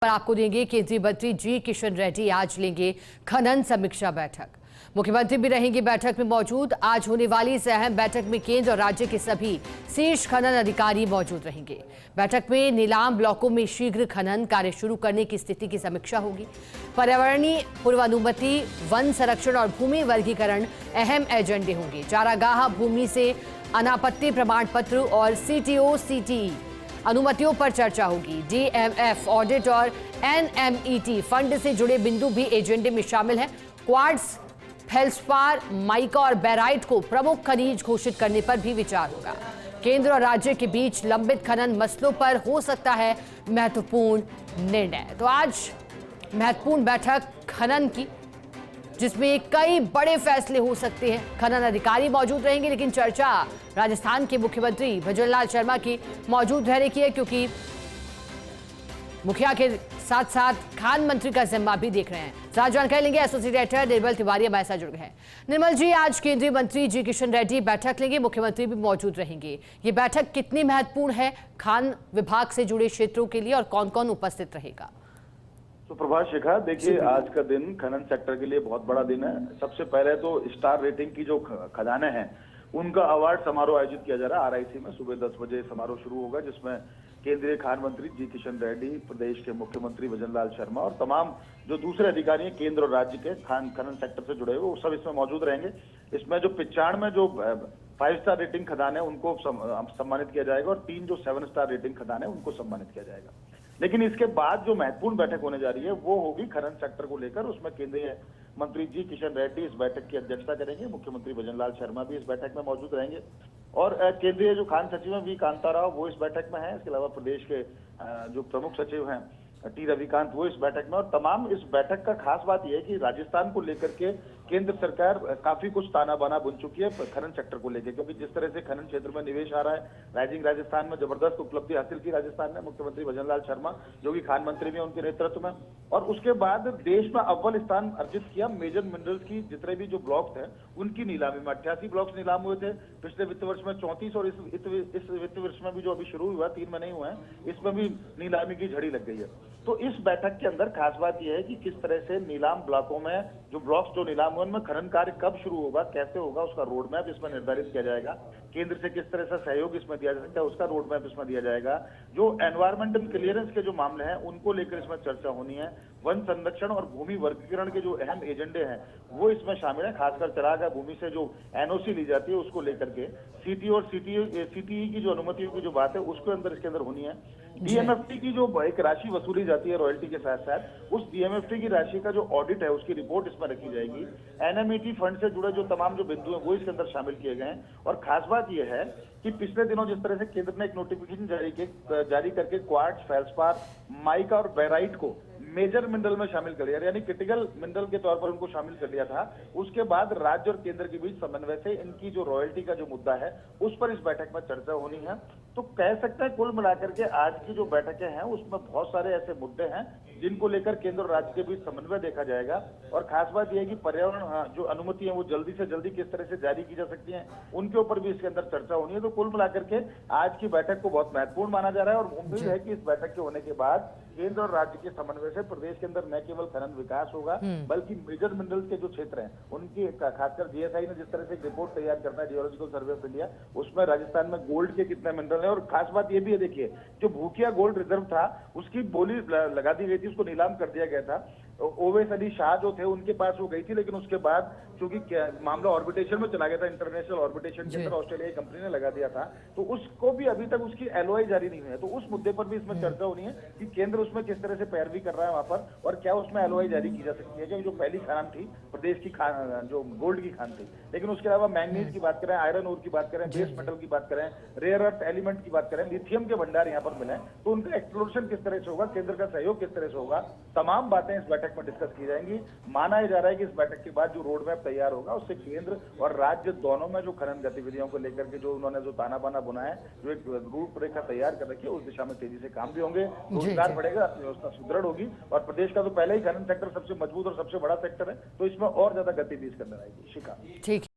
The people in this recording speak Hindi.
पर आपको देंगे केंद्रीय मंत्री जी किशन रेड्डी आज लेंगे खनन समीक्षा बैठक। मुख्यमंत्री भी रहेंगे बैठक में मौजूद। आज होने वाली इस अहम बैठक में केंद्र और राज्य के सभी शीर्ष खनन अधिकारी मौजूद रहेंगे। बैठक में नीलाम ब्लॉकों में शीघ्र खनन कार्य शुरू करने की स्थिति की समीक्षा होगी। पर्यावरणीय पूर्वानुमति, वन संरक्षण और भूमि वर्गीकरण अहम एजेंडे होंगे। चारागाह भूमि से अनापत्ति प्रमाण पत्र और सीटीओ सीटीई अनुमतियों पर चर्चा होगी। डीएमएफ ऑडिट और एनएमईटी फंड से जुड़े बिंदु भी एजेंडे में शामिल हैं। क्वार्ट्ज, फेल्सपार, माइका और बेराइट को प्रमुख खनिज घोषित करने पर भी विचार होगा। केंद्र और राज्य के बीच लंबित खनन मसलों पर हो सकता है महत्वपूर्ण निर्णय। तो आज महत्वपूर्ण बैठक खनन की, जिसमें कई बड़े फैसले हो सकते हैं। खनन अधिकारी मौजूद रहेंगे, लेकिन चर्चा राजस्थान के मुख्यमंत्री भजनलाल शर्मा की मौजूद रहने की है, क्योंकि मुखिया के साथ साथ खान मंत्री का जिम्मा भी देख रहे हैं। साथ जानकारी लेंगे एसोसिएट एडिटर निर्मल तिवारी हमारे साथ जुड़ गए हैं। निर्मल जी, आज केंद्रीय मंत्री जी किशन रेड्डी बैठक लेंगे, मुख्यमंत्री भी मौजूद रहेंगे। ये बैठक कितनी महत्वपूर्ण है खान विभाग से जुड़े क्षेत्रों के लिए और कौन कौन उपस्थित रहेगा? सुप्रभात शिखा, देखिए आज का दिन खनन सेक्टर के लिए बहुत बड़ा दिन है। सबसे पहले तो स्टार रेटिंग की जो खदानें हैं उनका अवार्ड समारोह आयोजित किया जा रहा है आरआईसी में। सुबह 10 बजे समारोह शुरू होगा, जिसमें केंद्रीय खान मंत्री जी किशन रेड्डी, प्रदेश के मुख्यमंत्री भजनलाल शर्मा और तमाम जो दूसरे अधिकारी हैं केंद्र और राज्य के खनन सेक्टर से जुड़े हुए, वो सब इसमें मौजूद रहेंगे। इसमें जो 95 जो 5 स्टार रेटिंग खदान है उनको सम्मानित किया जाएगा और 3 जो 7 स्टार रेटिंग खदान है उनको सम्मानित किया जाएगा। लेकिन इसके बाद जो महत्वपूर्ण बैठक होने जा रही है वो होगी खनन सेक्टर को लेकर। उसमें केंद्रीय मंत्री जी किशन रेड्डी इस बैठक की अध्यक्षता करेंगे। मुख्यमंत्री भजनलाल शर्मा भी इस बैठक में मौजूद रहेंगे और केंद्रीय जो खान सचिव हैं वी कांता राव वो इस बैठक में है। इसके अलावा प्रदेश के जो प्रमुख सचिव हैं टी रविकांत वो इस बैठक में। और तमाम इस बैठक का खास बात यह है कि राजस्थान को लेकर के केंद्र सरकार काफी कुछ ताना बाना बुन चुकी है खनन सेक्टर को लेकर, क्योंकि जिस तरह से खनन क्षेत्र में निवेश आ रहा है, राइजिंग राजस्थान में जबरदस्त उपलब्धि हासिल की राजस्थान ने। मुख्यमंत्री भजनलाल शर्मा जो कि खान मंत्री भी उनके नेतृत्व में, और उसके बाद देश में अव्वल स्थान अर्जित किया मेजर मिनरल्स की। जितने भी जो ब्लॉक्स हैं उनकी नीलामी में 88 ब्लॉक्स नीलाम हुए थे पिछले वित्त वर्ष में, 34 और इस वित्त वर्ष में भी जो अभी शुरू हुआ 3 महीने हुए हैं, इसमें भी नीलामी की झड़ी लग गई है। तो इस बैठक के अंदर खास बात यह है कि किस तरह से नीलाम ब्लॉकों में जो ब्लॉक्स जो नीलाम हुए उनमें खनन कार्य कब शुरू होगा, कैसे होगा, उसका रोड मैप इसमें निर्धारित किया जाएगा। केंद्र से किस तरह से सहयोग इसमें दिया जा सकता है उसका रोड मैप इसमें दिया जाएगा। जो एनवायरमेंटल क्लियरेंस के जो मामले हैं उनको लेकर इसमें चर्चा होनी है। वन संरक्षण और भूमि वर्गीकरण के जो अहम एजेंडे हैं वो इसमें शामिल है। खासकर चरागाह भूमि से जो एनओसी ली जाती है उसको लेकर के सीटी और सीटीई की जो अनुमतियों की जो बात है उसके अंदर इसके अंदर होनी है। डीएमएफटी की जो एक राशि वसूली जाती है रॉयल्टी के साथ साथ, उस डीएमएफटी की राशि का जो ऑडिट है उसकी रिपोर्ट इसमें रखी जाएगी। एनएमईटी फंड से जुड़े जो तमाम जो बिंदु हैं वो इसके अंदर शामिल किए गए हैं। और खास बात यह है कि पिछले दिनों जिस तरह से केंद्र ने एक नोटिफिकेशन जारी करके क्वार्ट्ज, फेल्सपार, माइका और बेराइट को मेजर मिनरल में शामिल कर लिया, यानी क्रिटिकल मिनरल के तौर पर उनको शामिल कर लिया था। उसके बाद राज्य और केंद्र के बीच समन्वय से इनकी जो रॉयल्टी का जो मुद्दा है उस पर इस बैठक में चर्चा होनी है। तो कह सकते हैं कुल मिलाकर के आज की जो बैठकें हैं उसमें बहुत सारे ऐसे मुद्दे हैं जिनको लेकर केंद्र और राज्य के बीच समन्वय देखा जाएगा। और खास बात यह है कि पर्यावरण जो अनुमति है वो जल्दी से जल्दी किस तरह से जारी की जा सकती है उनके ऊपर भी इसके अंदर चर्चा होनी है। तो कुल मिलाकर के आज की बैठक को बहुत महत्वपूर्ण माना जा रहा है और उम्मीद है कि इस बैठक के होने के बाद केंद्र और राज्य के समन्वय से प्रदेश के अंदर न केवल खनन विकास होगा बल्कि मेजर मिनरल्स के जो क्षेत्र हैं उनकी खासकर जीएसआई ने जिस तरह से एक रिपोर्ट तैयार करना है जियोलॉजिकल सर्वे ऑफ इंडिया, उसमें राजस्थान में गोल्ड के कितने मिनरल है। और खास बात ये भी है, देखिए जो भूकिया गोल्ड रिजर्व था उसकी बोली लगा दी गई थी, उसको नीलाम कर दिया गया था। ओवैस अली शाह जो थे उनके पास वो गई थी, लेकिन उसके बाद चूंकि मामला ऑर्बिटेशन में चला गया था, इंटरनेशनल ऑर्बिटेशन के अंदर ऑस्ट्रेलिया की कंपनी ने लगा दिया था, तो उसको भी अभी तक उसकी एलओआई जारी नहीं हुई है। तो उस मुद्दे पर भी इसमें चर्चा होनी है कि केंद्र उसमें किस तरह से पैरवी कर रहा है वहां पर और क्या उसमें एलओआई जारी की जा सकती है। क्योंकि जो पहली खान थी प्रदेश की खान जो गोल्ड की खान थी, लेकिन उसके अलावा मैंगनीज की बात करें, आयरन ओर की बात करें, बेस मेटल की बात करें, रेयर अर्थ एलिमेंट की बात करें, लिथियम के भंडार यहाँ पर मिले, तो उनका एक्सप्लोरेशन किस तरह से होगा, केंद्र का सहयोग किस तरह से होगा, तमाम बातें इस बैठक में डिस्कस की जाएंगी। माना जा रहा है कि इस बैठक के बाद जो रोड मैप तैयार होगा उससे केंद्र और राज्य दोनों में जो खनन गतिविधियों को लेकर के जो उन्होंने जो ताना बाना बुनाया है, जो एक रूपरेखा तैयार कर रखी है, उस दिशा में तेजी से काम भी होंगे, रोजगार बढ़ेगा, अर्थव्यवस्था सुदृढ़ होगी। और प्रदेश का तो पहले ही खनन सेक्टर सबसे मजबूत और सबसे बड़ा सेक्टर है, तो इसमें और ज्यादा गति भी इसके अंदर आएगी। शिखा, ठीक।